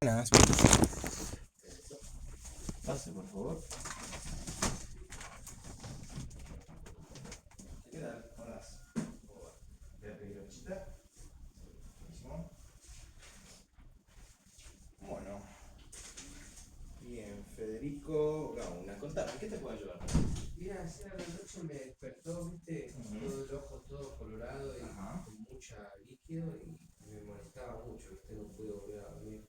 Buenas. Pase, por favor. ¿Qué tal? Buenas. Voy a pedir la chita. Buenísimo. Bueno. Bien, Federico Gauna. Contame, ¿qué te puedo ayudar? Mira, ayer a la noche me despertó, viste, todo el ojo todo colorado y con mucha líquido y me molestaba mucho, viste, no pude volver a dormir.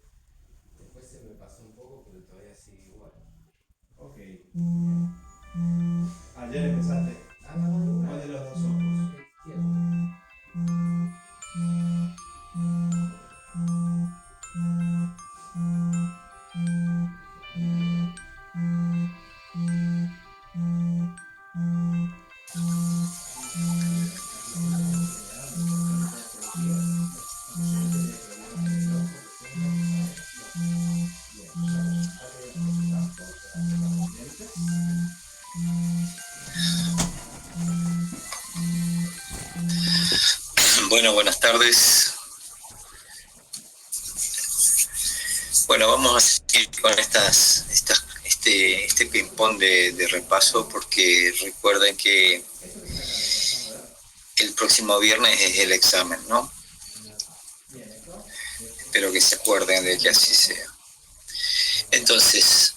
Después se me pasó un poco, pero todavía sigue igual. Ok. Ayer empezaste. A la madrugada. ¿Cuál de los dos ojos? El izquierdo. Bueno, buenas tardes. Bueno, vamos a seguir con este ping-pong de repaso, porque recuerden que el próximo viernes es el examen, ¿no? Espero que se acuerden de que así sea. Entonces,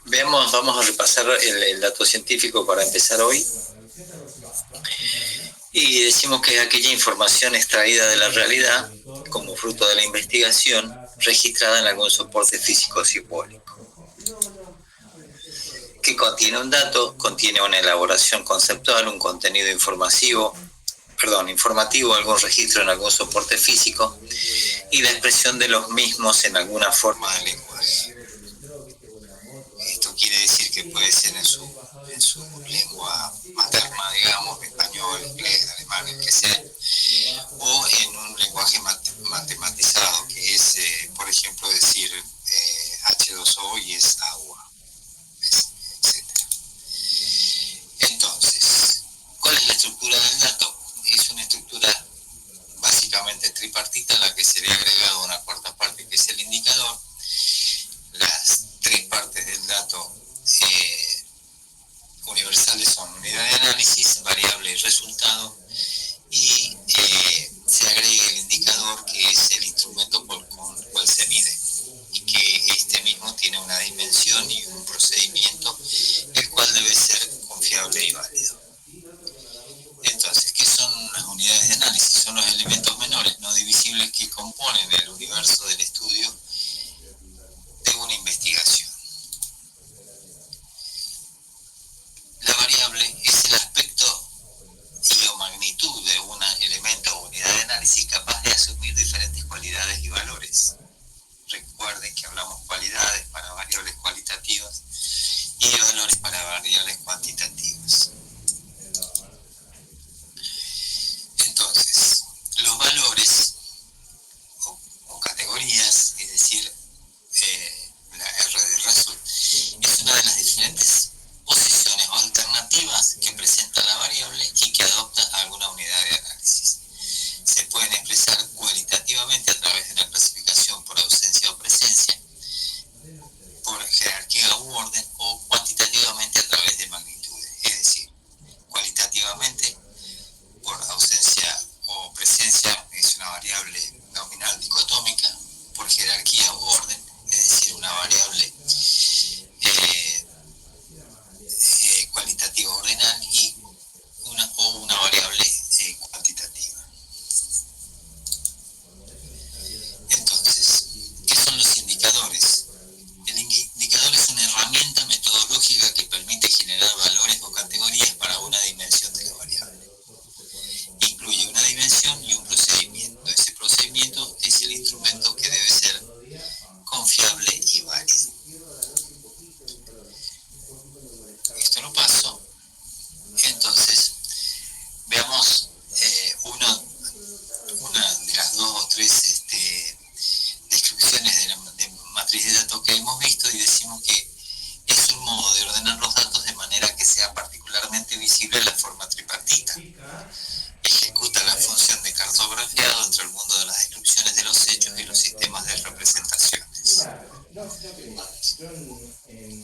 vamos a repasar el dato científico para empezar hoy. Y decimos que es aquella información extraída de la realidad como fruto de la investigación registrada en algún soporte físico o simbólico. Que contiene un dato, contiene una elaboración conceptual, un contenido informativo, algún registro en algún soporte físico y la expresión de los mismos en alguna forma de lenguaje. Esto quiere decir que puede ser en su lengua materna, digamos, español, inglés, alemán, el que sea, o en un lenguaje matematizado, que es, por ejemplo, decir H2O y es agua, etc. Entonces, ¿cuál es la estructura del dato? Es una estructura básicamente tripartita, en la que se le ha agregado una cuarta parte, que es el indicador. Las tres partes del dato universales son unidad de análisis, variable y resultado, y se agrega el indicador, que es el instrumento con el cual se mide, y que este mismo tiene una dimensión y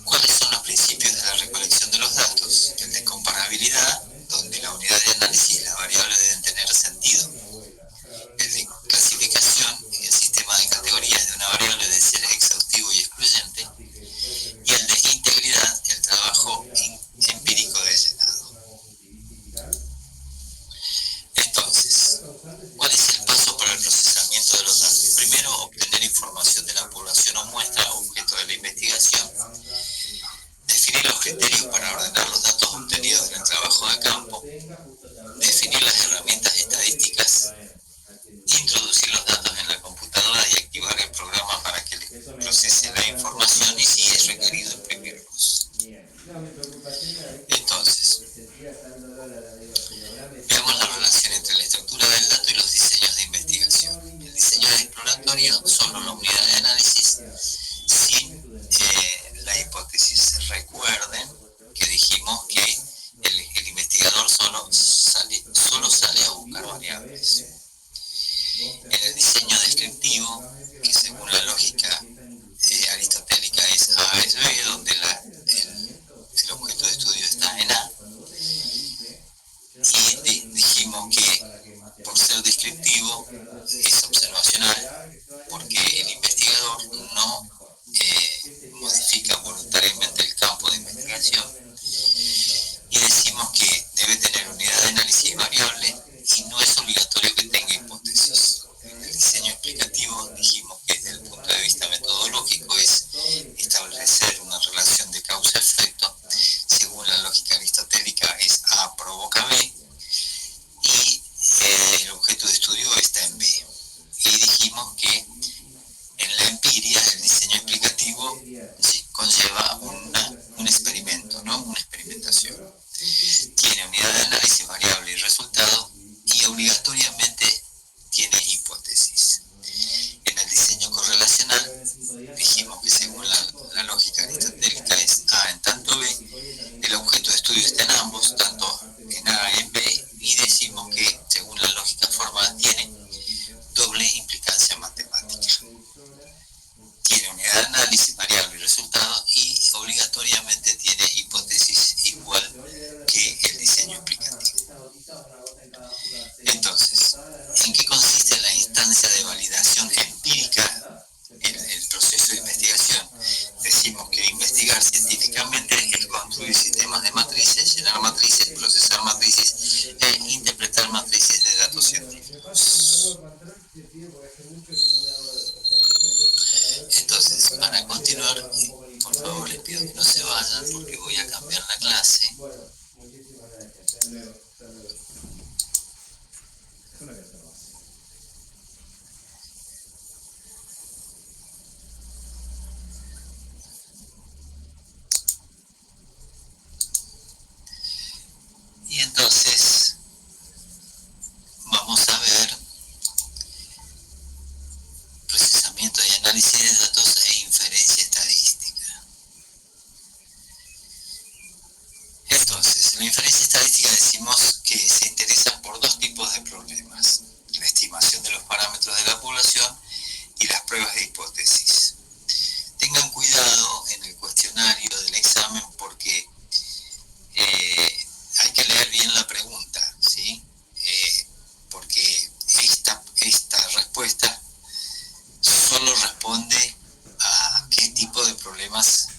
¿Cuáles son los principios de la recolección de los datos? El de comparabilidad, donde la unidad de análisis y la variable deben tener sentido. El de clasificación, el sistema de categorías de una variable debe ser exhaustivo y excluyente. Y el de integridad, el trabajo empírico de llenado. Entonces, ¿cuál es el paso para el procesamiento de los datos? Primero, obtener información de la población o muestra objeto de la investigación. Definir los criterios para ordenar los datos obtenidos en el trabajo de campo. Definir las herramientas estadísticas. Introducir los datos en la computadora y activar el programa para que procese la información y si es requerido imprimirlos. Entonces, veamos la relación entre la estructura del dato y los diseños de investigación. El diseño exploratorio, solo la unidad de análisis, sin la hipótesis. Recuerden que dijimos que el investigador solo sale a buscar variables. En el diseño descriptivo, que según la lógica aristotélica es A es B, donde el objeto de estudio está en A, y dijimos que por ser descriptivo es observacional, porque el investigador no modifica voluntariamente el campo de investigación, y decimos que debe tener unidad de análisis variable y no es obligatorio que tenga hipótesis. En el diseño explicativo dijimos que desde el punto de vista metodológico es establecer una relación de causa-efecto. Según la lógica aristotélica es A provoca B y el objeto de estudio está en B. Y dijimos que en la empiria el diseño explicativo conlleva un experimento, ¿no? Una experimentación. Tiene unidad de análisis variable y resultado y obligatoriamente tiene hipótesis. En el diseño correlacional dijimos que según la lógica aristotélica es A en tanto B, el objeto de estudio está en ambos, tanto en A y en B, y decimos que según la lógica formal tiene doble implicancia matemática. Tiene unidad de análisis variable y resultado y obligatoriamente tiene hipótesis igual que el diseño explicativo. Entonces, ¿en qué consiste la instancia de validación empírica en el proceso de investigación? Decimos que investigar científicamente es construir sistemas de matrices, llenar matrices, procesar matrices e interpretar matrices de datos científicos. Entonces, para continuar, por favor les pido que no se vayan porque voy a cambiar la clase. Y entonces vamos a ver procesamiento y análisis de datos e inferencia estadística. Entonces, en la inferencia estadística decimos que se interesa por dos tipos de problemas: la estimación de los parámetros de la población y las pruebas de hipótesis. Tengan cuidado en el cuestionario del examen porque hay que leer bien la pregunta, ¿sí? Porque esta respuesta solo responde a qué tipo de problemas,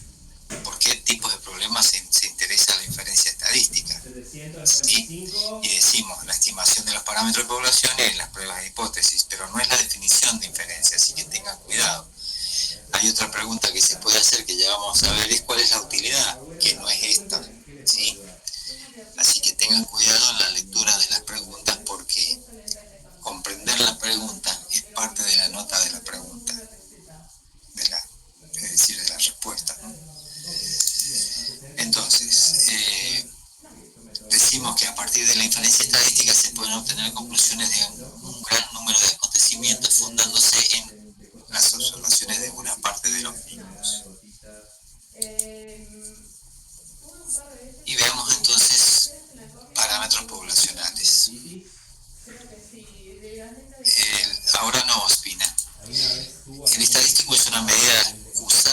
por qué tipos de problemas se interesa la inferencia estadística, ¿sí? Y decimos la estimación de los parámetros de población y las pruebas de hipótesis, pero no es la definición de inferencia, así que tengan cuidado. Hay otra pregunta que se puede hacer, que ya vamos a ver, es cuál es la utilidad, que no es esta, ¿sí? Así que tengan cuidado en la lectura de las preguntas porque comprender la pregunta es parte de la nota de la pregunta, es decir, de la respuesta, ¿no? Entonces, decimos que a partir de la inferencia estadística se pueden obtener conclusiones de un gran número de acontecimientos fundándose en las observaciones de una parte de los mismos. Y veamos entonces parámetros poblacionales. Ahora no, Ospina. El estadístico es una medida usada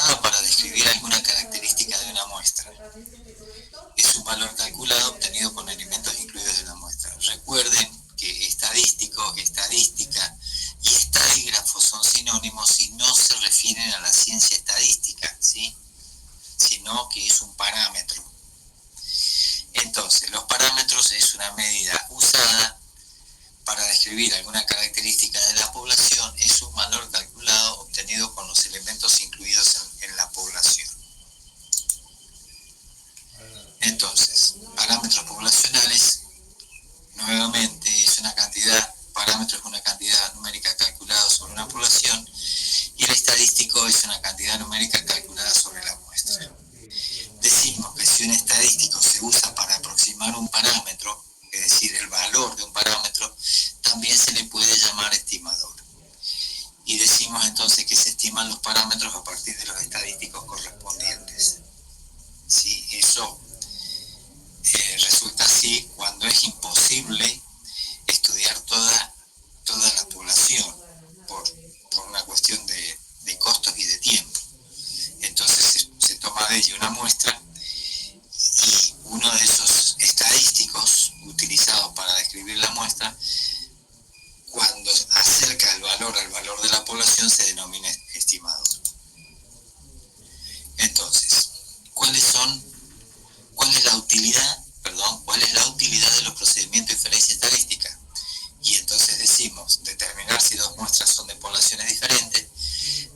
sinónimos y no se refieren a la ciencia estadística, ¿sí? Sino que es un parámetro. Entonces, los parámetros es una medida usada para describir alguna característica de la población, es un valor calculado obtenido con los elementos incluidos en la población. Entonces, parámetros poblacionales, nuevamente, es una cantidad, parámetro es una cantidad numérica calculada sobre una población, y el estadístico es una cantidad numérica calculada sobre la muestra. Decimos que si un estadístico se usa para aproximar un parámetro, es decir, el valor de un parámetro, también se le puede llamar estimador. Y decimos entonces que se estiman los parámetros a partir de los estadísticos correspondientes. Sí, eso resulta así cuando es imposible estudiar toda la población por una cuestión de costos y de tiempo. Entonces se toma de ello una muestra y uno de esos estadísticos utilizados para describir la muestra, cuando acerca el valor al valor de la población, se denomina estimador. Entonces, ¿cuál es la utilidad de los procedimientos de inferencia estadística? Y entonces decimos determinar si dos muestras son de poblaciones diferentes,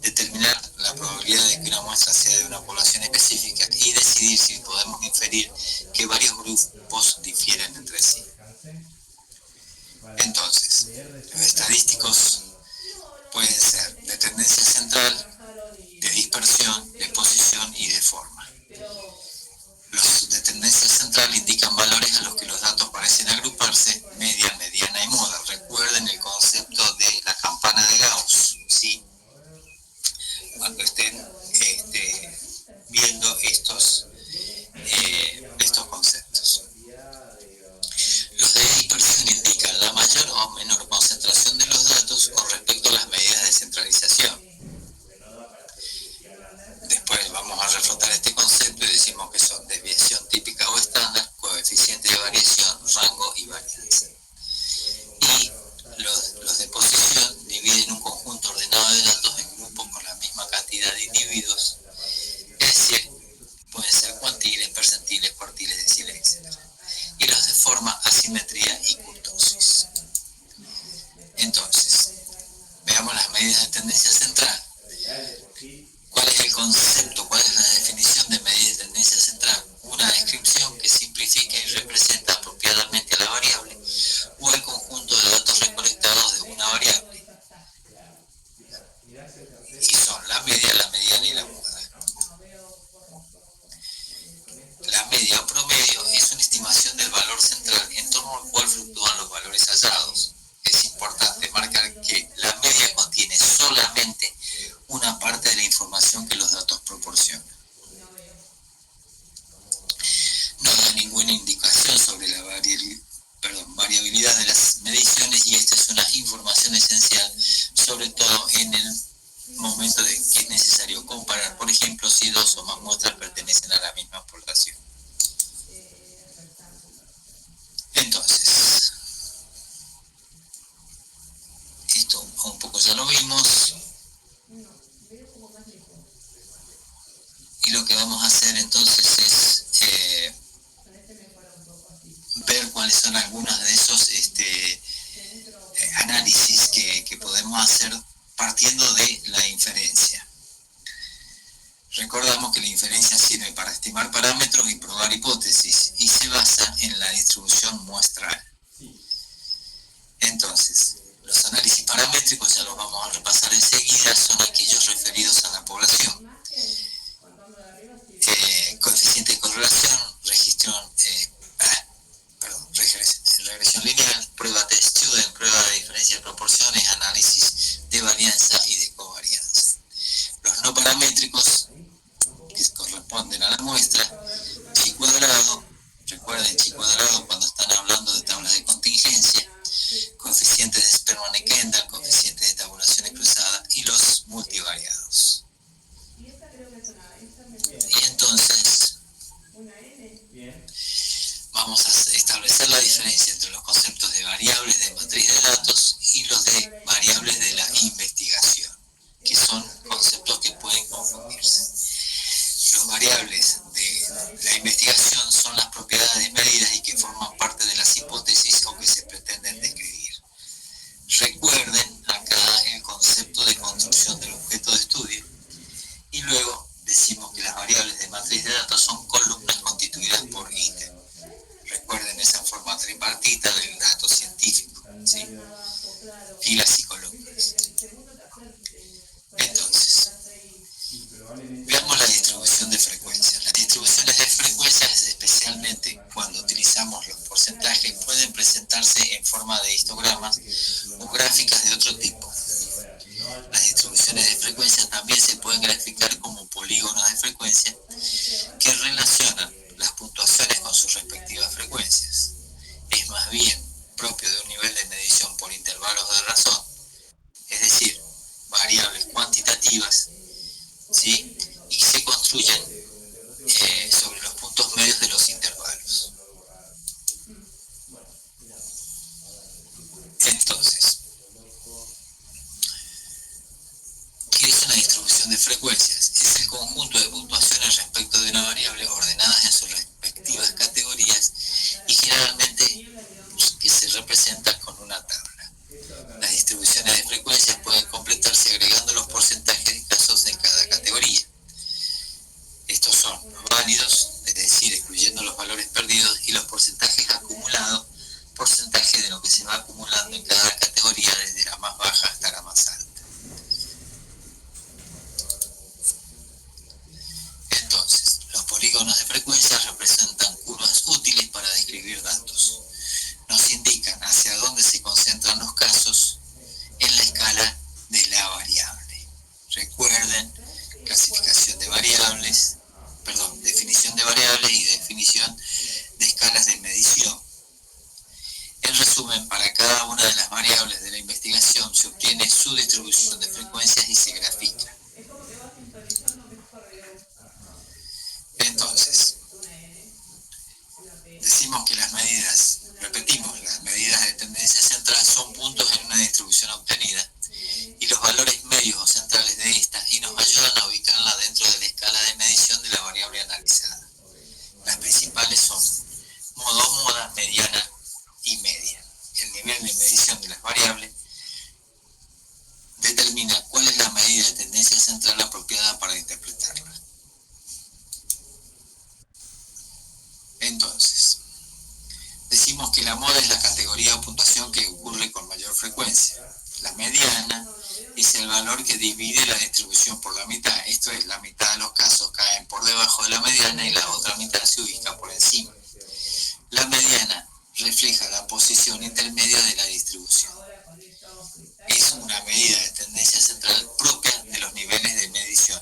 determinar la probabilidad de que una muestra sea de una población específica y decidir si podemos inferir que varios grupos difieren entre sí. Entonces, los estadísticos pueden ser de tendencia central, de dispersión, de posición y de forma. Los de tendencia central indican valores a los que los datos parecen agruparse, media, mediana y moda. Recuerden el concepto de la campana de Gauss, ¿sí? Cuando estén viendo estos conceptos. Los de dispersión indican la mayor o menor concentración de los datos con respecto a las medidas de centralización. Después vamos a reflotar este concepto y decimos que son desviación típica o estándar, coeficiente de variación, rango y varianza. Y los de posición dividen un conjunto ordenado de datos en grupos con la misma cantidad de individuos, es decir, pueden ser cuantiles, percentiles, cuartiles, deciles, etc. Y los de forma, asimetría y kurtosis. Entonces, veamos las medidas de tendencia central. ¿Cuál es el concepto? ¿Cuál es la definición de medida de tendencia central? Una descripción que simplifica y representa apropiadamente a la variable o el conjunto de datos recolectados de una variable. Y son la media, la mediana y la moda. La media o promedio es una estimación del valor central en torno al cual fluctúan los valores hallados. Es importante marcar que la media contiene solamente una parte de la información que los datos proporcionan. No da ninguna indicación sobre la variabilidad de las mediciones, y esta es una información esencial, sobre todo en el momento de que es necesario comparar, por ejemplo, si dos o más muestras pertenecen a la misma población. Entonces, esto un poco ya lo vimos. Y lo que vamos a hacer entonces es ver cuáles son algunos de esos análisis que podemos hacer partiendo de la inferencia. Recordamos que la inferencia sirve para estimar parámetros y probar hipótesis y se basa en la distribución muestral. Entonces, los análisis paramétricos, ya los vamos a repasar enseguida, son aquellos referidos a la población. Coeficiente de correlación, regresión lineal, prueba test-student, prueba de diferencia de proporciones, análisis de varianza y de covarianza. Los no paramétricos, que corresponden a la muestra, chi cuadrado, recuerden chi cuadrado cuando están hablando de tablas de contingencia, coeficientes de Sperman y Kendall, coeficientes de tabulación cruzada y los multivariados. Y entonces vamos a establecer la diferencia entre los conceptos de variables de matriz de datos y los de variables de la investigación, que confundirse. Los variables de la investigación son las propiedades medidas y que forman parte de las hipótesis o que se pretenden describir. Recuerden acá el concepto de construcción del objeto de estudio y luego decimos que las variables de matriz de datos son columnas constituidas por ítem. Recuerden esa forma tripartita del dato científico, ¿sí? Filas y columnas. Entonces, veamos la distribución de frecuencias. Las distribuciones de frecuencias, especialmente cuando utilizamos los porcentajes, pueden presentarse en forma de histogramas o gráficas de otro tipo. Las distribuciones de frecuencias también se pueden graficar como polígonos de frecuencia que relacionan las puntuaciones con sus respectivas frecuencias. Es más bien propio de un nivel de medición por intervalos de razón, es decir, variables cuantitativas, ¿sí? Y que se construyen sobre los puntos medios de los intervalos. Entonces, ¿qué es una distribución de frecuencias? Es el conjunto de puntuaciones respecto de una variable ordenadas en sus respectivas categorías y generalmente que se representan con una tabla. Las distribuciones de frecuencias pueden completarse agregando los porcentajes de casos en cada categoría. Estos son los válidos, es decir, excluyendo los valores perdidos, y los porcentajes acumulados, porcentaje de lo que se va acumulando en cada categoría desde la más baja hasta la más alta. Entonces, los polígonos de frecuencias representan curvas útiles para describir datos. Nos indican hacia dónde se concentran los casos en la escala de la variable. Recuerden, clasificación de variables, definición de variables y definición de escalas de medición. En resumen, para cada una de las variables de la investigación se obtiene su distribución de frecuencias y se grafica. Entonces, decimos que las medidas de tendencia central son puntos en una distribución obtenida y los valores medios o centrales de esta y nos ayudan a ubicarla dentro de la escala de medición de la variable analizada. Las principales son modo, moda, mediana y media. El nivel de medición de las variables determina cuál es la medida de tendencia central apropiada para interpretarla. Entonces, decimos que la moda es la categoría o puntuación que ocurre con mayor frecuencia. La mediana es el valor que divide la distribución por la mitad, esto es, la mitad de los casos caen por debajo de la mediana y la otra mitad se ubica por encima. La mediana refleja la posición intermedia de la distribución. Es una medida de tendencia central propia de los niveles de medición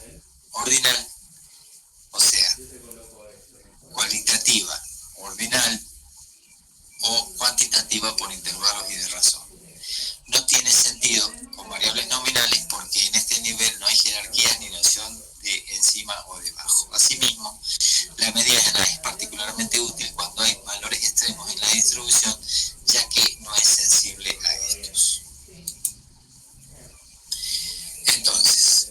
ordinal, o sea, cualitativa, ordinal o cuantitativa por intervalos y de razón. No tiene sentido con variables nominales porque en este nivel no hay jerarquías ni noción de encima o debajo. Asimismo, la mediana es particularmente útil cuando hay valores extremos en la distribución, ya que no es sensible a estos. Entonces,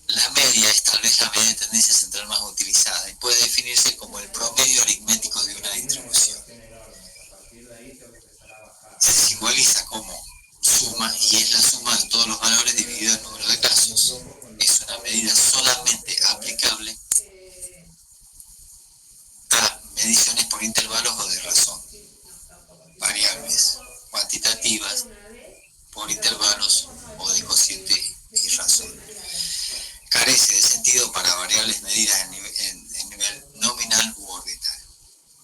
la media es tal vez la medida de tendencia central más utilizada y puede definirse como el promedio aritmético de una distribución. Se simboliza como suma y es la suma de todos los valores dividido en número de casos. Es una medida solamente aplicable a mediciones por intervalos o de razón. Variables cuantitativas por intervalos o de cociente y razón. Carece de sentido para variables medidas en nivel nominal u ordinal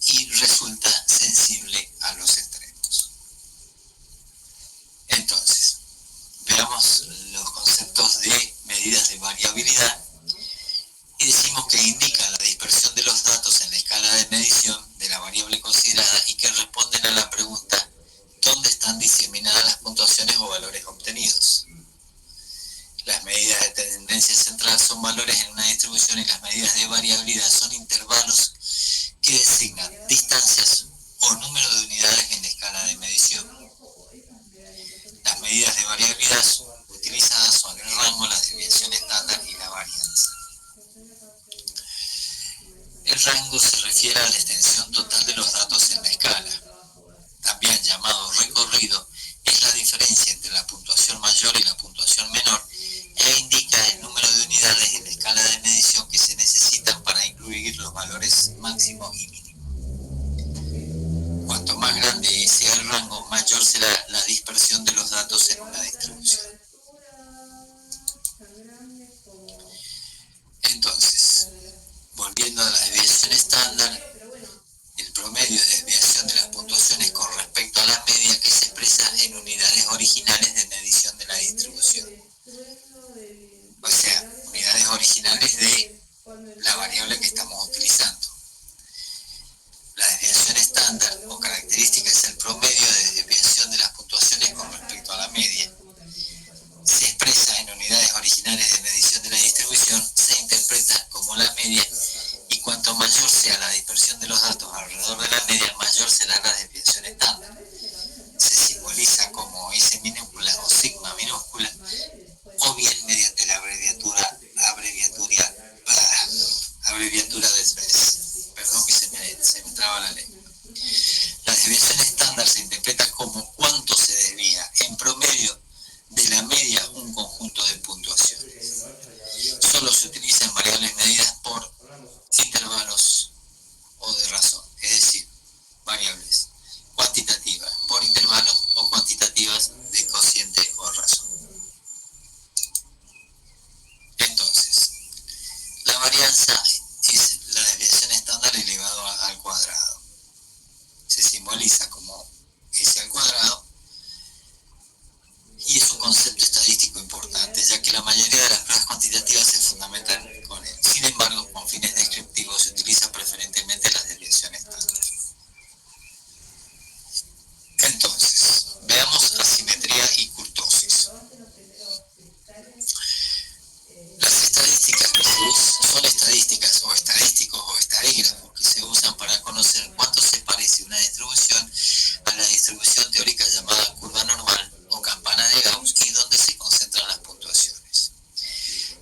y resulta sensible a los extremos. Entonces, veamos los conceptos de medidas de variabilidad y decimos que indican la dispersión de los datos en la escala de medición de la variable considerada y que responden a la pregunta ¿dónde están diseminadas las puntuaciones o valores obtenidos? Las medidas de tendencia central son valores en una distribución y las medidas de variabilidad son intervalos que designan distancias o número de unidades en la escala de medición. Las medidas de variabilidad utilizadas son el rango, la desviación estándar y la variante. refiere a la extensión total de los datos en la escala. También llamado recorrido, es la diferencia entre la puntuación mayor y la puntuación menor e indica el número de unidades en la escala de medición que se necesitan para incluir los valores máximo y mínimo. Cuanto más grande sea el rango, mayor será la dispersión de los datos en una distribución. Entonces, volviendo a la desviación estándar, el promedio de desviación de las puntuaciones con respecto a la media que se expresa en unidades originales de medición de la distribución. O sea, unidades originales de la variable que estamos utilizando. La desviación estándar o característica es el promedio de desviación de las puntuaciones con respecto a la media. Se expresa en unidades originales de medición de la distribución, se interpreta como la media y cuanto mayor sea la dispersión de los datos alrededor de la media, mayor será la desviación estándar. Se simboliza como S minúscula o sigma minúscula o bien mediante la abreviatura de Smith. Perdón que se me traba la lengua. La desviación estándar se interpreta como cuánto se desvía en promedio de la media un conjunto de puntuaciones. Solo se utilizan variables medidas por intervalos o de razón, es decir, variables cuantitativas por intervalos o cuantitativas de cociente o razón. Entonces, la varianza es la desviación estándar elevado al cuadrado. Se simboliza como S al cuadrado y es un concepto estadístico importante, ya que la mayoría de las pruebas cuantitativas se fundamentan con él. Sin embargo, con fines descriptivos se utiliza preferentemente la desviación estándar. Entonces, veamos asimetría y kurtosis. Las estadísticas que se usan son estadísticas o estadísticos o estadígrafos que se usan para conocer cuánto se parece una distribución a la distribución teórica llamada curva normal o campana de Gauss y donde se concentran las puntuaciones.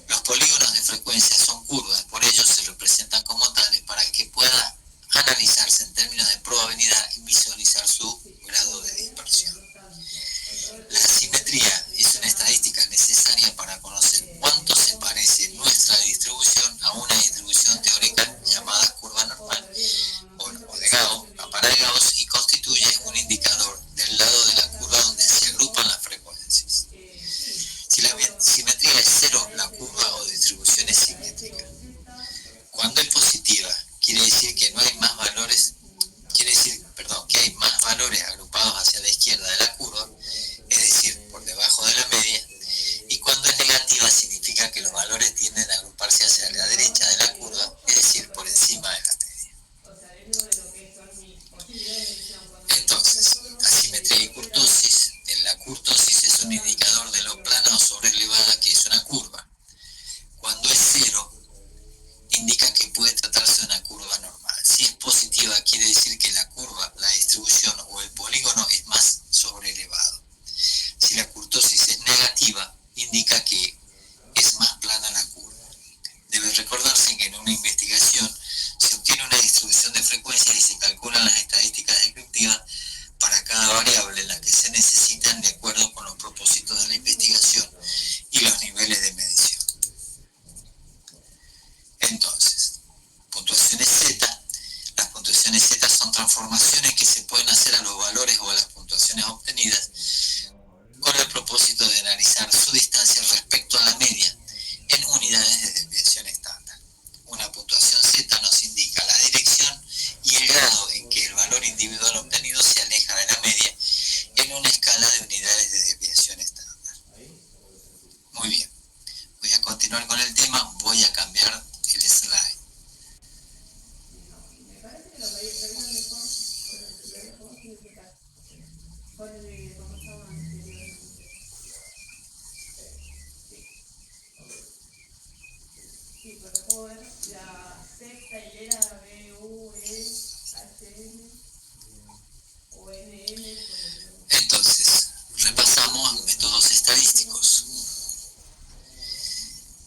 Los polígonos de frecuencia son curvas, por ello se representan como tales para que pueda analizarse en términos de probabilidad y visualizar su grado de dispersión. La asimetría es una estadística necesaria para conocer cuánto se parece nuestra distribución a una distribución teórica llamada curva normal o de Gauss, campana de Gauss, y constituye un indicador del lado de la curva donde se agrupan las frecuencias. Si la simetría es cero, la curva o distribución es simétrica. Cuando es positiva, quiere decir que hay más valores agrupados hacia la izquierda de la curva, es decir, por debajo de la media, y cuando es negativa significa que los valores tienden a agruparse hacia la derecha de la curva, es decir, por encima de la media. Entonces, asimetría y kurtosis. En la kurtosis es un indicador de lo plana o sobrelevada que es una curva. Cuando es cero, indica que puede tratarse de una curva normal. Si es positiva, quiere decir que la curva, la distribución o el polígono es más sobrelevado. Si la kurtosis es negativa, indica que es más plana la curva. Debe recordarse que en una investigación se obtiene una distribución de frecuencias y se calculan las estadísticas descriptivas para cada variable, las que se necesitan de acuerdo con los propósitos de la investigación y los niveles de medición. Entonces, puntuaciones Z. Las puntuaciones Z son transformaciones que se pueden hacer a los valores o a las puntuaciones obtenidas con el propósito de analizar su distancia respecto a la media en unidades de desviación estándar. Una puntuación Z nos indica la dirección y el grado en que el valor individual obtenido se aleja de la media en una escala de unidades de desviación estándar. Muy bien, voy a continuar con el tema, voy a cambiar el slide. La sexta hilera B, U, E, H, N o N, N. Entonces, repasamos métodos estadísticos.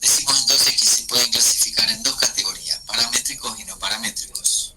Decimos entonces que se pueden clasificar en dos categorías, paramétricos y no paramétricos.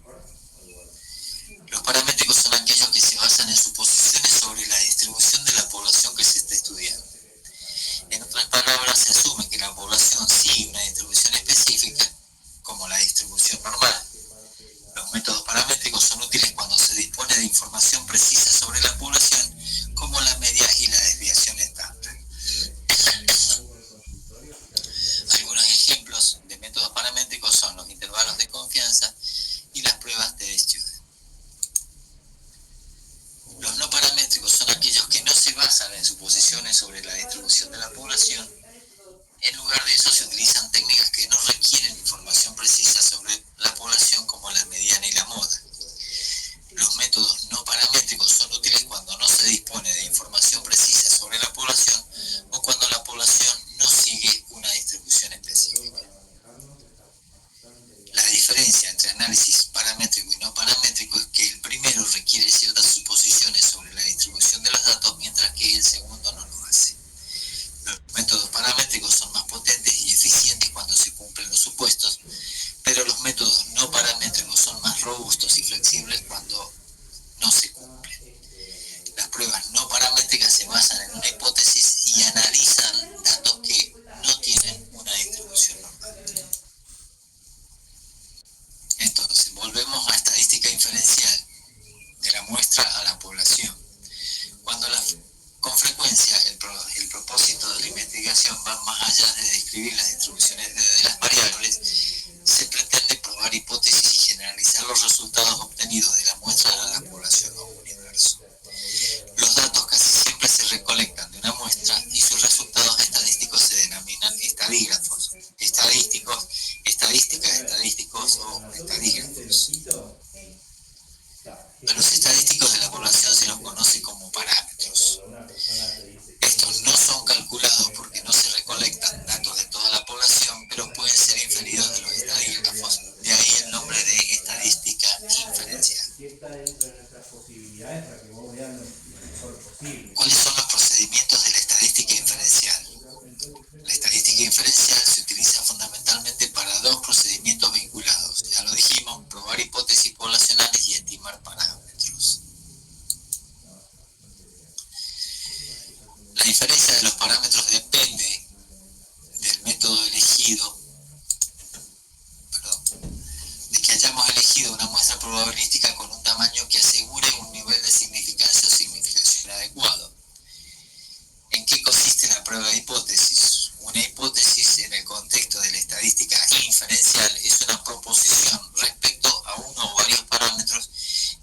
distribuciones de las variables, se pretende probar hipótesis y generalizar los resultados obtenidos de la muestra a la población o universo. Los datos casi siempre se recolectan de una muestra y sus resultados estadísticos se denominan estadígrafos, estadísticos o estadígrafos. A los estadísticos de la población se los conoce como parámetros. Estos no son calculados porque no se recolectan datos de toda la población, pero pueden ser inferidos de los estadígrafos. De ahí el nombre de estadística inferencial. ¿Cuáles son los procedimientos de la estadística inferencial? La estadística inferencial se utiliza fundamentalmente para dos procedimientos vinculados. Ya lo dijimos, probar hipótesis poblacionales y estimar parámetros. La diferencia de los parámetros depende del método elegido, de que hayamos elegido una muestra probabilística con un tamaño que asegure un nivel de significancia o significación adecuado. ¿En qué consiste la prueba de hipótesis? Una hipótesis en el contexto de la estadística inferencial es una proposición respecto a uno o varios parámetros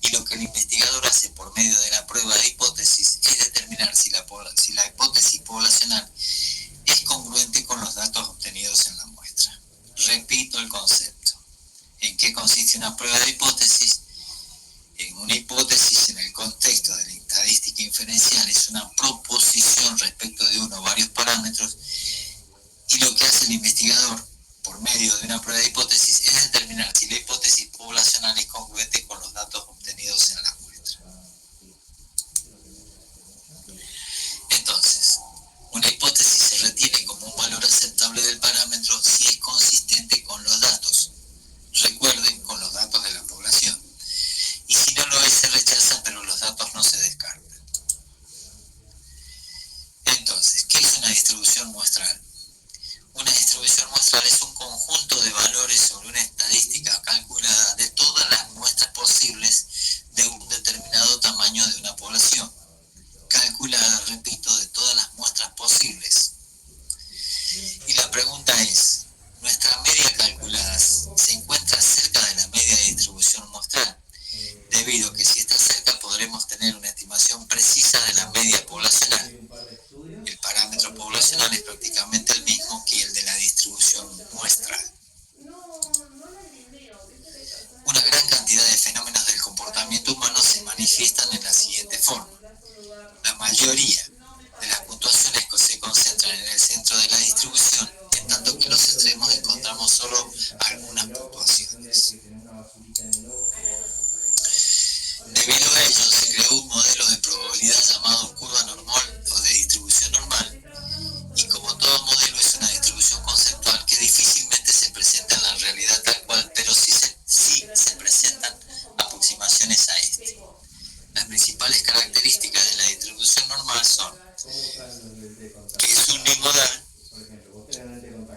y lo que el investigador hace por medio de la prueba de hipótesis es determinar si la hipótesis poblacional es congruente con los datos obtenidos en la muestra. Repito el concepto. ¿En qué consiste una prueba de hipótesis? En una hipótesis en el contexto de la estadística inferencial es una proposición respecto de uno o varios parámetros y lo que hace el investigador por medio de una prueba de hipótesis es determinar si la hipótesis poblacional es congruente con los datos obtenidos en la muestra. Entonces, una hipótesis se retiene como un valor aceptable del parámetro si es consistente con los datos. Recuerden, con los datos de la población. Y si no lo es, se rechaza, pero los datos no se descartan. Entonces, ¿qué es una distribución muestral? Una distribución muestral es un conjunto de valores sobre una estadística calculada de todas las muestras posibles de un determinado tamaño de una población. Calculada, repito, de todas las muestras posibles. Y la pregunta es, ¿nuestra media calculada se encuentra cerca de la media de distribución muestral? Debido a que si está cerca podremos tener una estimación precisa de la media poblacional. El parámetro poblacional es prácticamente el mismo que el de la distribución muestral. Una gran cantidad de fenómenos del comportamiento humano se manifiestan en la siguiente forma. La mayoría de las puntuaciones se concentran en el centro de la distribución, en tanto que en los extremos encontramos solo algunas puntuaciones. Debido a ello, se creó un modelo de probabilidad llamado curva normal o de distribución normal, y como todo modelo es una distribución conceptual que difícilmente se presenta en la realidad tal cual, pero sí se presentan aproximaciones a este. Las principales características de la distribución normal son que es unimodal,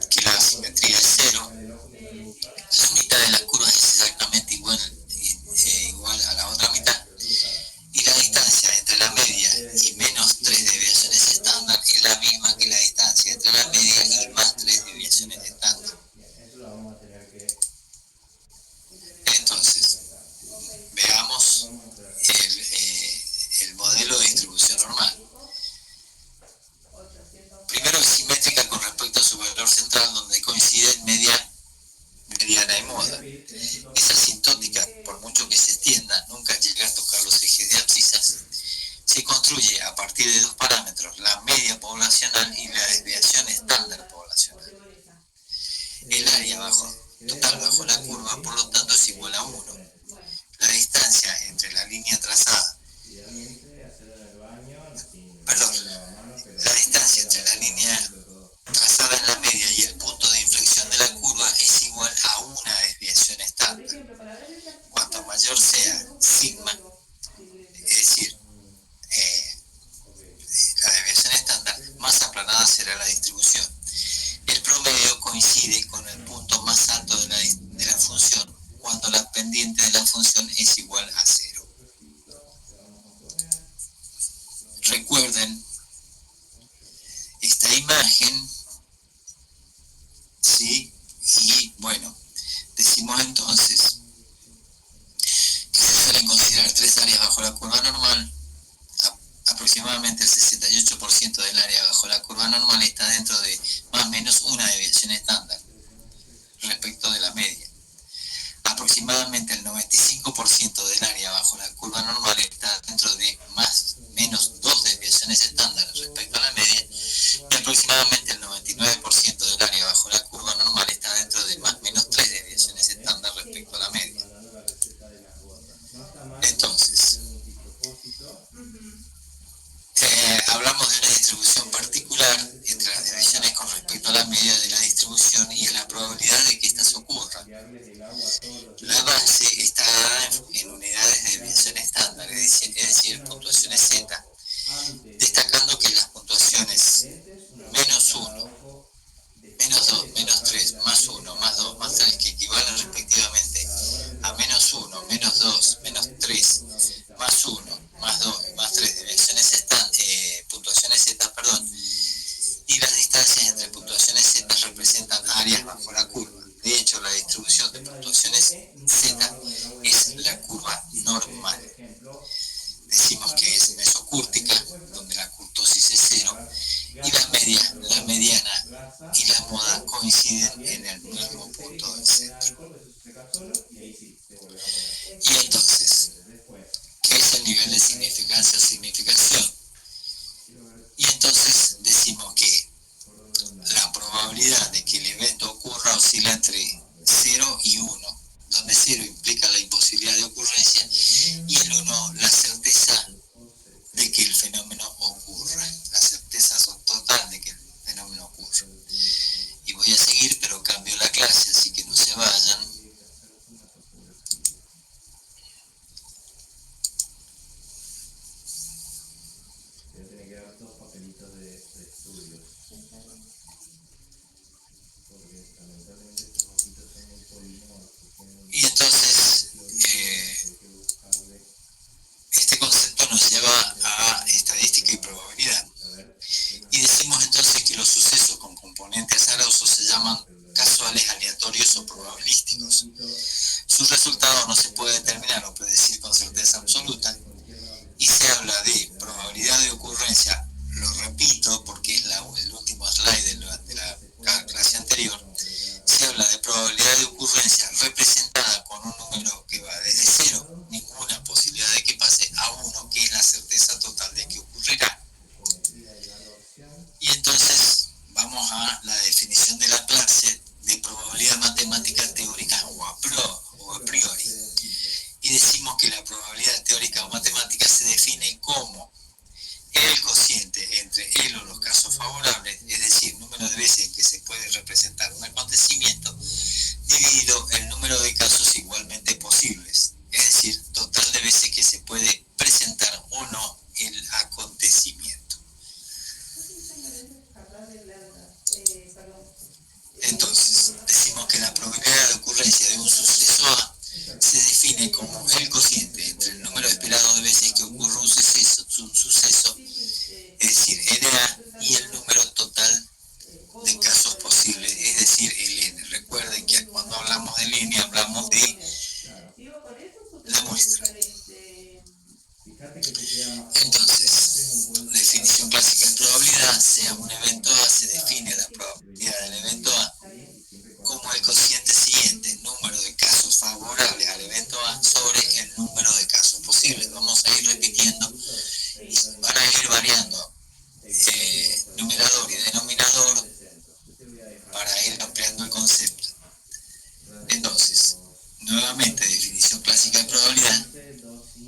que la simetría es cero, la mitad de las curvas es exactamente igual a la otra mitad, y la distancia entre la media y menos 3 desviaciones estándar es la misma que la distancia entre la media y más 3 desviaciones estándar. Entonces, veamos el modelo de distribución normal. Primero, es simétrica con respecto a su valor central, donde coinciden mediana y moda. Es asintótica, por mucho que se extienda, nunca llega a tocar los ejes de abscisas. Se construye a partir de dos parámetros, la media poblacional y la desviación estándar poblacional. El área total bajo la curva, por lo tanto, es igual a 1. La distancia entre la línea trazada, la distancia entre la línea trazada en la media y el punto de inflexión de la curva es igual a una desviación estándar. Cuanto mayor sea sigma, es decir, la desviación estándar, más aplanada será la distribución. El promedio coincide con el punto más alto de la función cuando la pendiente de la función es igual a 0. Recuerden esta imagen, ¿sí? 99% del área bajo la curva normal está dentro de más o menos una desviación estándar respecto de la media. Aproximadamente el 95% del área bajo la curva normal está dentro de más o menos 2 desviaciones estándar respecto a la media, y aproximadamente el 99% del área bajo la curva normal está dentro de más o menos 3 desviaciones estándar respecto a la media. Entonces, hablamos de una distribución particular entre las desviaciones con respecto a la media de la distribución y a la probabilidad de que éstas ocurran. La base está en unidades de desviación estándar, es decir, puntuaciones Z, destacando que las puntuaciones menos 1, menos 2, menos 3, más 1, más 2, más 3, que equivalen respectivamente a menos 1, menos 2, menos 3, más 1, más 2, más 3 desviaciones puntuaciones Z, y las distancias entre puntuaciones Z representan áreas bajo la curva. De hecho, la distribución de puntuaciones Z es la curva normal. Decimos que es mesocúrtica, donde la curtosis es 0, y la mediana y la moda coinciden en el mismo punto del centro. Y entonces, ¿qué es el nivel de significancia o significación? Y entonces decimos que la probabilidad de que el evento ocurra oscila entre 0 y 1, donde 0 implica la imposibilidad de ocurrencia y el 1 la certeza de que el fenómeno ocurra, la certeza total de que el fenómeno ocurra. Y voy a seguir, pero cambio la clase, así que no se vayan. Y entonces, este concepto nos lleva a estadística y probabilidad. Y decimos entonces que los sucesos con componente azaroso se llaman casuales, aleatorios o probabilísticos. Su resultado no se puede determinar o predecir con certeza absoluta, y se habla de probabilidad de ocurrencia, lo repito porque es el último slide de la clase anterior. Se habla de probabilidad de ocurrencia representada con un número que va desde 0, ninguna posibilidad de que pase, a 1, que es la certeza total de que ocurrirá. Y entonces vamos a la definición de la clase de probabilidad matemática teórica o a priori. Y decimos que la probabilidad teórica o matemática se define como el cociente entre el o los casos favorables, es decir, número de veces en que se puede representar un acontecimiento, dividido el número de casos igualmente posibles, es decir, total de veces que se puede presentar o no el acontecimiento. Entonces, decimos que la probabilidad de ocurrencia de un suceso A se define como el cociente entre el número esperado de veces que ocurre un suceso, es decir, NA, y el número total de casos posibles, es decir, el N. Recuerden que cuando hablamos del N hablamos de la muestra. Entonces, definición clásica de probabilidad: sea un evento A, se define la probabilidad del evento A como el cociente siguiente, número de casos favorables al evento A sobre el número de casos posibles. Vamos a ir repitiendo para ir variando numerador y denominador para ir ampliando el concepto. Entonces, nuevamente, definición clásica de probabilidad: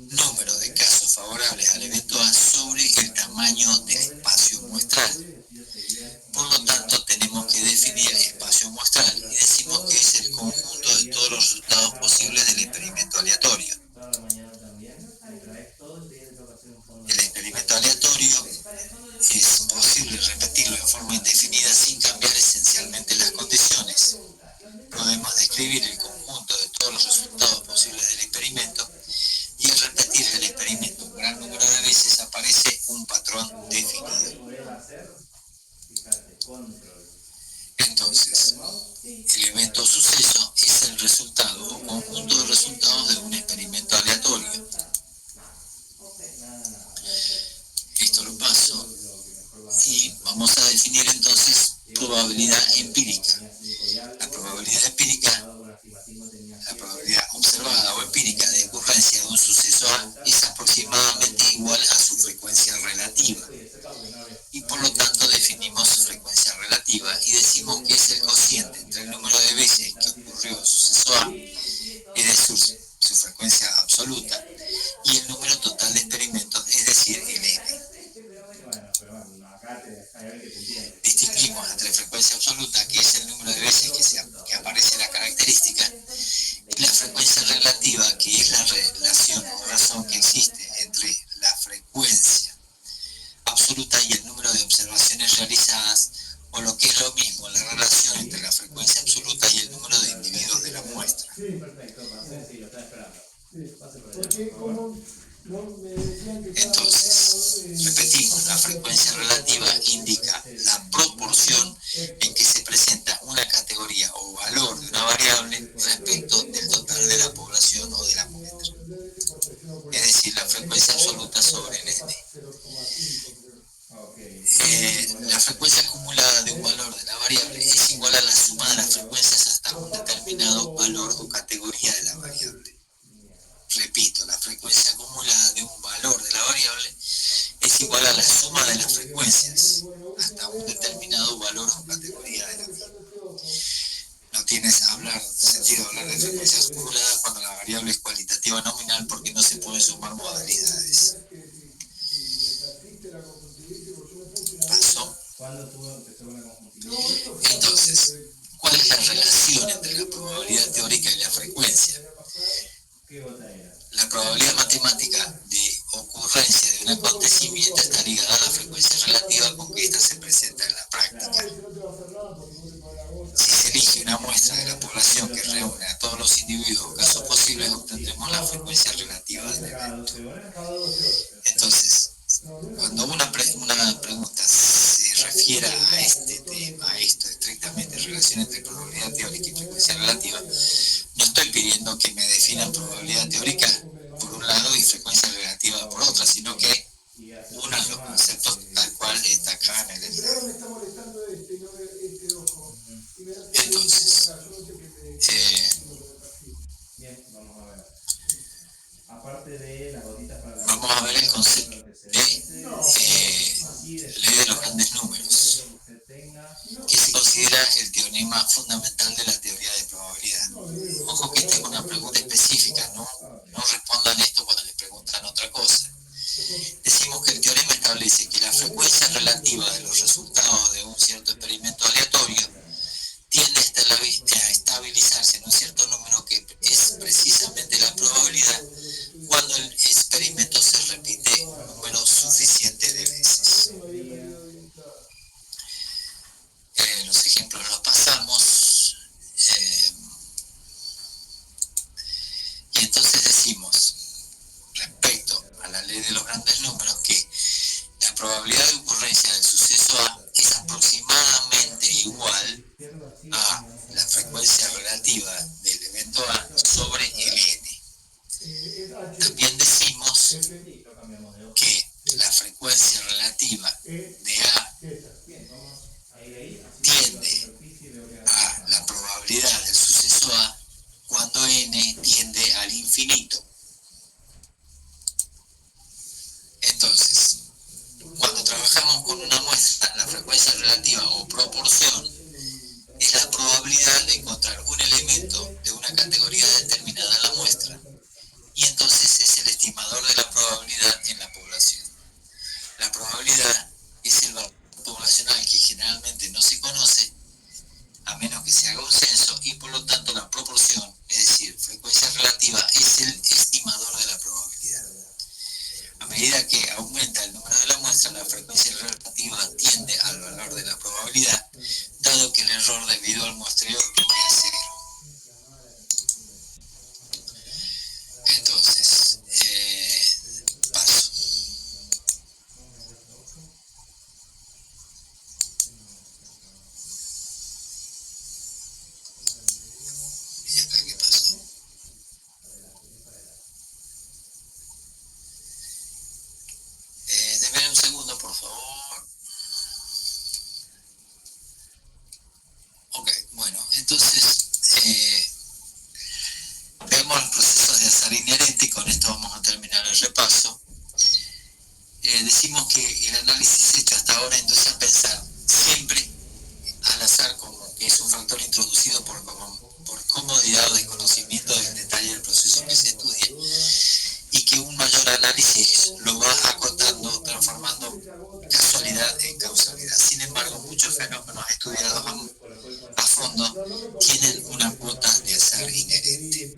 número de casos favorables al evento A sobre el tamaño del espacio muestral. Por lo tanto, tenemos que definir el espacio muestral y decimos que es el conjunto de todos los resultados posibles del experimento aleatorio. El experimento aleatorio es posible repetirlo en forma indefinida sin cambiar esencialmente las condiciones. Podemos describir el conjunto de todos los resultados posibles del experimento, y al repetir el experimento un gran número de veces aparece un patrón definido. Entonces, el evento o suceso es el resultado o conjunto de resultados de un experimento aleatorio. Esto lo paso Sí, Perfecto, pase, sí, lo está esperando. sí. Pase por allá, Porque por favor. como no me decían que estaba Entonces, repetimos, la frecuencia relativa indica la proporción en que se presenta una categoría o valor de una variable respecto del total de la población o de la muestra. Es decir, la frecuencia absoluta sobre el n. La frecuencia acumulada de un valor de la variable es igual a la suma de las frecuencias hasta un determinado valor o categoría de la variable. Repito, la frecuencia acumulada de un valor de la variable es igual a la suma de las frecuencias hasta un determinado valor o categoría de la misma. No tiene sentido hablar de frecuencias acumuladas cuando la variable es cualitativa nominal porque no se pueden sumar modalidades. Paso. ¿Cuándo empezó con la conjuntivitis? Entonces, ¿cuál es la relación entre la probabilidad teórica y la frecuencia? ¿Qué gota era? La probabilidad matemática de ocurrencia de un acontecimiento está ligada a la frecuencia relativa con que ésta se presenta en la práctica. Si se elige una muestra de la población que reúne a todos los individuos o casos posibles, obtendremos la frecuencia relativa del evento. Entonces, cuando una pregunta se refiere a este tema, a esto estrictamente, relación entre probabilidad teórica y frecuencia relativa, no estoy pidiendo que me definan probabilidad teórica por un lado y frecuencia relativa por otra, sino que unan los conceptos tal cual está acá en el enlace. Entonces, Bien, vamos a ver. Aparte de las gotitas para la... vamos a ver el concepto de ley de los grandes números, que se considera el teorema fundamental de la teoría de probabilidad. Ojo que esta es una pregunta específica, no respondan esto cuando les preguntan otra cosa. Decimos que el teorema establece que la frecuencia relativa de los resultados de un cierto experimento aleatorio tiende a estabilizarse en un cierto número que es precisamente la probabilidad cuando el experimento se repite un número suficiente de veces. Los ejemplos los pasamos. Y entonces decimos, respecto a la ley de los grandes números, que la probabilidad de ocurrencia del suceso A es aproximadamente igual a la frecuencia relativa del evento A sobre el n. También decimos que la frecuencia relativa de A tiende a la probabilidad del suceso A cuando n tiende al infinito. Entonces, cuando trabajamos con una muestra, la frecuencia relativa o proporción es la probabilidad de encontrar un elemento de una categoría determinada en la muestra, y entonces es el estimador de la probabilidad en la población. La probabilidad es el valor poblacional que generalmente no se conoce, a menos que se haga un censo, y por lo tanto la proporción, es decir, frecuencia relativa, es el estimador de la probabilidad. A medida que aumenta el número de la muestra, la frecuencia relativa tiende al valor de la probabilidad, dado que el error debido al muestreo tiende a cero. Entonces, paso. ¿Y acá qué pasó? Denme un segundo, por favor. Ok, bueno, entonces veamos los procesos de azar inherente y con esto vamos a terminar el repaso. Decimos que el análisis hecho hasta ahora induce a pensar siempre al azar como que es un factor introducido por comodidad o desconocimiento del detalle del proceso que se estudia, y que un mayor análisis lo va acotando, transformando casualidad en causalidad. Sin embargo, muchos fenómenos estudiados a fondo tienen una cuota de azar inherente.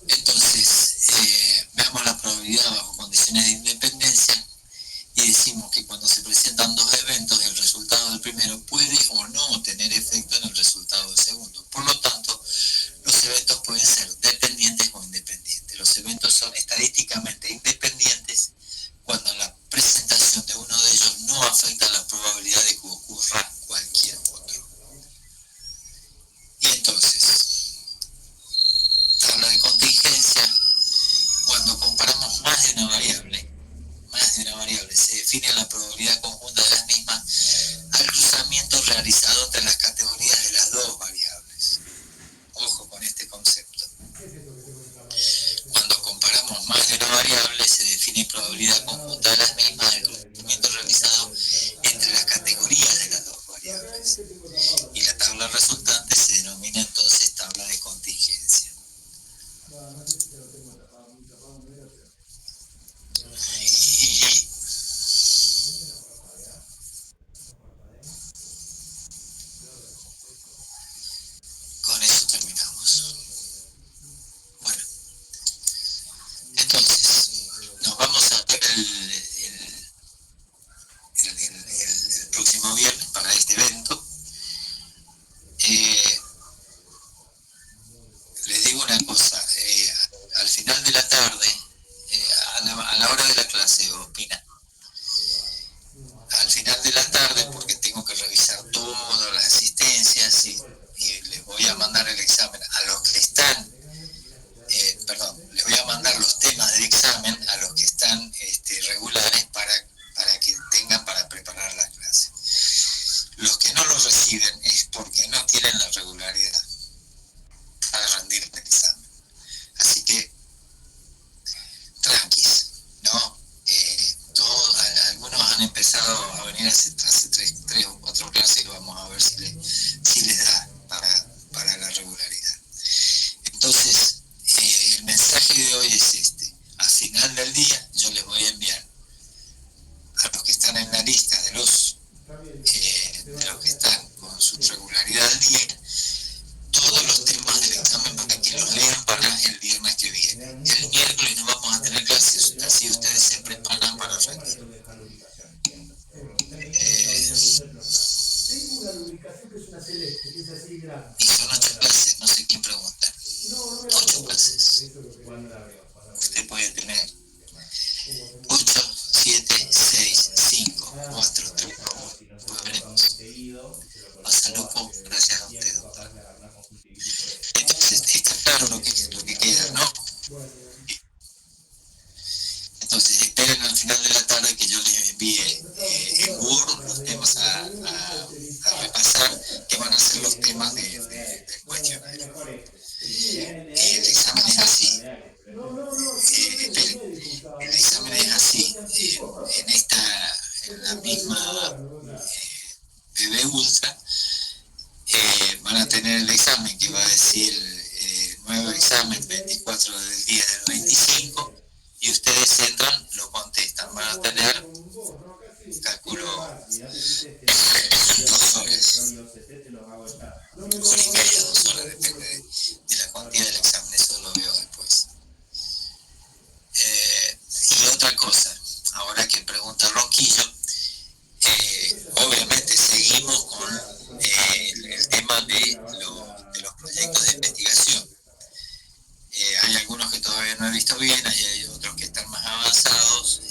Entonces, veamos la probabilidad bajo condiciones de independencia y decimos que cuando se presentan dos eventos, el resultado del primero puede o no tener efecto en el resultado del segundo. Por lo tanto, tabla resultante se denomina entonces tabla de contingencia. No sé si te lo tengo tapado, muy tapado, no era, pero. Y con eso terminamos. Bueno, entonces nos vamos a ver el próximo viernes para este evento. Les digo una cosa, al final de la tarde, a la hora de la clase, opina, al final de la tarde, porque tengo que revisar todas las asistencias y les voy a mandar el examen a los que están, les voy a mandar los temas del examen a los que están regulares para que tengan para preparar la clase. Los que no lo reciben es porque no tienen la regularidad para rendir el examen. Así que, tranquis, ¿no? Algunos han empezado a venir hace 3 o 4 clases y vamos a ver si les da para la regularidad. Entonces, el mensaje de hoy es este. Al final del día yo les voy a enviar a los que están en la lista de los que están con su regularidad al día, todos los temas del examen para que los lean para el viernes que viene. El miércoles no vamos a tener clases, así ustedes se preparan para rendir. Tengo una lubricación que es una celeste, que es así grande. Y son 8 clases, no sé quién pregunta. No, no me 8 clases. Usted puede tener 8, 7, 6, 5, 4, 3, 2, veremos. Pasa loco, gracias a usted, doctor. Entonces, está claro lo que queda, ¿no? Entonces, esperen al final de la tarde que yo les envíe en Word los temas a repasar, que van a ser los temas del cuestionario. El examen es así. Esperen, el examen es así. En la misma BB Ultra van a tener el examen que va a decir nuevo examen 24 del día del 25 y ustedes entran, lo contestan, van a tener, calculo, 2 horas, 1 hora y media, 2 horas, depende de la cuantía del examen, eso lo veo después. Y otra cosa, ahora que pregunta Ronquillo, obviamente seguimos con el tema de los proyectos de investigación. Hay algunos que todavía no he visto bien, hay otros que están más avanzados,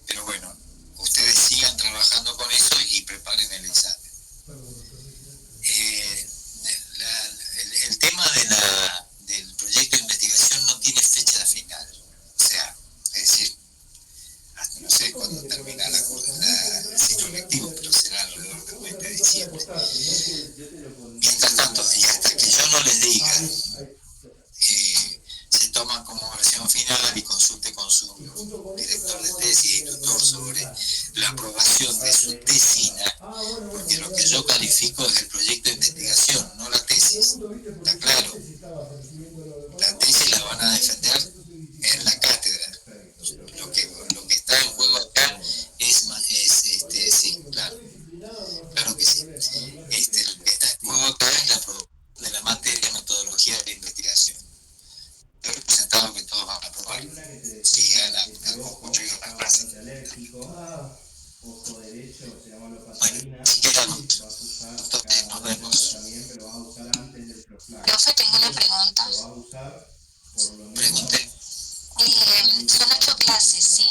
pero bueno, ustedes sigan trabajando con eso y preparen el examen. El tema del proyecto de investigación no tiene fecha final, o sea, es decir, hasta no sé cuándo termina el ciclo lectivo, pero será alrededor del 20 de diciembre. Mientras tanto, y hasta que yo no les diga, se toman como versión final y consulte con su director de tesis y tutor sobre la aprobación de su tesina, porque lo que yo califico es el proyecto de investigación, no la tesis. ¿Está claro? La tesis la van a defender en la cátedra. Lo que está en juego acá sí, claro que sí. Lo que está en juego acá es la aprobación de la materia metodología de investigación. He representado que todos van a aprobar. Sí, a clase. Bueno, si quedamos. Entonces nos vemos. Profe, tengo una pregunta. Pregunte. Son 8 clases, ¿sí?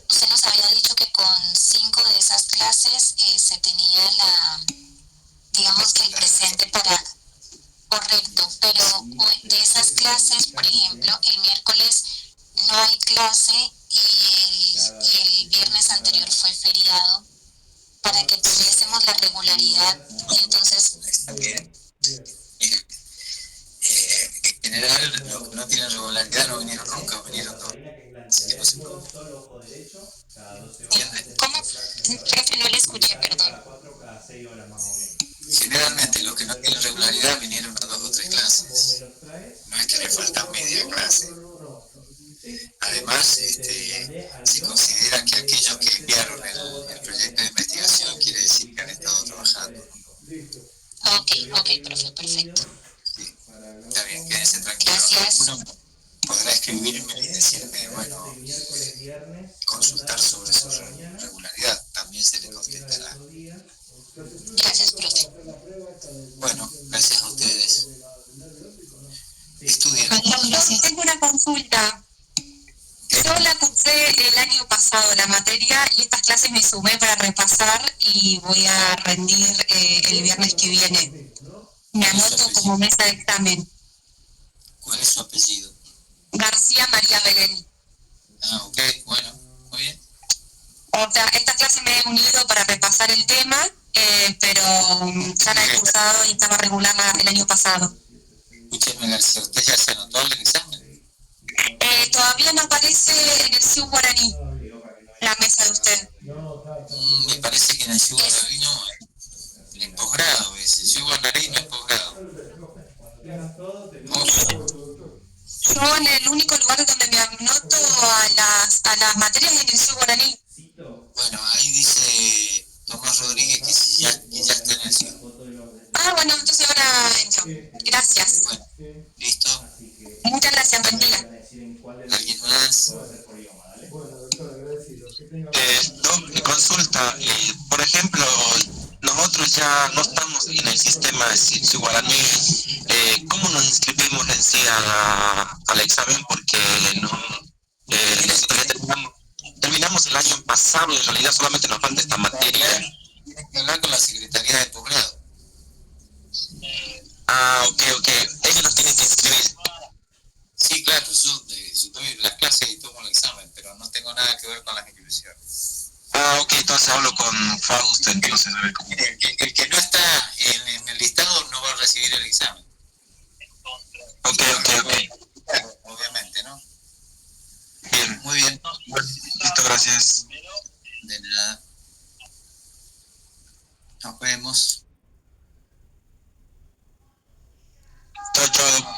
Usted nos había dicho que con 5 de esas clases se tenía digamos que el presente para... Correcto, pero de esas clases, por ejemplo, el miércoles no hay clase y el viernes anterior fue feriado para que tuviésemos la regularidad, entonces... Está bien. En general, los que no tienen regularidad no vinieron nunca, vinieron 2. Así que no se puede. ¿Cómo? Profe, no le escuché, perdón. Generalmente no tiene regularidad, vinieron a 2 o 3 clases. No es que le falta media clase. Además, se considera que aquellos que enviaron el proyecto de investigación quiere decir que han estado trabajando. Ok, profe, perfecto. Sí, está bien, quédense tranquilos. Gracias. Uno podrá escribirme y decirme, bueno, consultar sobre su regularidad, también se le contestará. Gracias, profe. Bueno, gracias a ustedes. Estudien. Gracias. Tengo una consulta. Yo la cursé el año pasado la materia y estas clases me sumé para repasar y voy a rendir el viernes que viene. Me anoto como mesa de examen. ¿Cuál es su apellido? García María Belén. Ah, ok, bueno, muy bien. O sea, esta clase me he unido para repasar el tema, pero ya la he cursado y estaba regular el año pasado. Escúcheme, García, ¿usted ya se anotó el examen? Todavía no aparece en el CIU guaraní la mesa de usted. Me parece que en el Ciudad Guaraní no, en posgrado, ese. Ciudad Guaraní no es posgrado. Yo en el único lugar donde me anoto a las materias es en el CIU guaraní. Bueno, ahí dice Tomás Rodríguez que ya está en el Ciudad. Ah, bueno, entonces ahora entro. Gracias. Bueno, listo. Muchas gracias, buen día. ¿Alguien más? Mi consulta, por ejemplo, nosotros ya no estamos en el sistema de CIU Guaraní. ¿Cómo nos inscribimos en sí al examen? Porque nosotros ya terminamos el año pasado y en realidad solamente nos falta esta materia. Tienes que hablar con la Secretaría de Posgrado. Ah, ok. Ellos nos tienen que inscribir. Sí, claro, yo doy las clases y tomo el examen, pero no tengo nada que ver con las inscripciones. Ah, ok, entonces hablo con Fausto, entonces. El que no está en el listado no va a recibir el examen. Ok. Obviamente, ¿no? Bien. Muy bien. Listo, gracias. De nada. Nos vemos. Chao.